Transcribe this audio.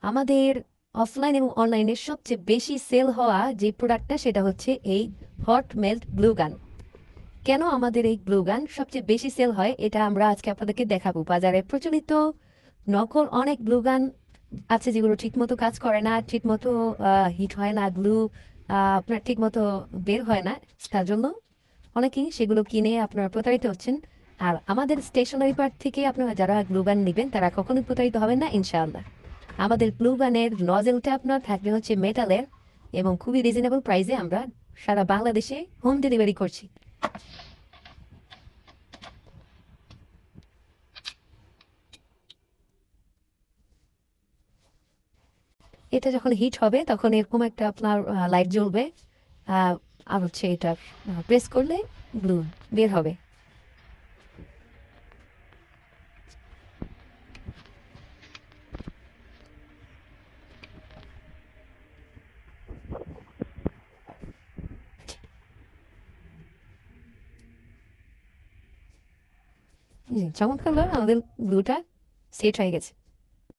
আমাদের অফলাইন এবং অনলাইনে সবচেয়ে বেশি সেল হওয়া যে প্রোডাক্টটা সেটা হচ্ছে এই হট মেল্ট গ্লু গান। কেন আমাদের এই গ্লু গান সবচেয়ে বেশি সেল হয় এটা আমরা আজকে আপনাদেরকে দেখাবো। বাজারে প্রচলিত নকল অনেক গ্লু গান আছে যেগুলো ঠিকমতো কাজ করে না, ঠিকমতো হিট হয় না, গ্লু আপনার ঠিকমতো বের হয় না। তার জন্য অনেকেই সেগুলো কিনে আপনারা প্রতারিত হচ্ছেন। আর আমাদের স্টেশনারি পার্ট থেকে আপনারা যারা গ্লু গান নেবেন তারা কখনোই প্রতারিত হবেন না ইনশাআল্লাহ। আমাদের গ্লু গানের নজেলটা আপনার থাকবে হচ্ছে মেটালের, এবং খুবই রিজনেবল প্রাইসে আমরা সারা বাংলাদেশে হোম ডেলিভারি করছি। এটা যখন হিট হবে তখন এরকম একটা আপনার লাইট জ্বলবে। আহ, আর হচ্ছে এটা প্রেস করলে গ্লু বের হবে। চমৎকার ভাবে আমাদের গ্লুটা সেট হয়ে গেছে।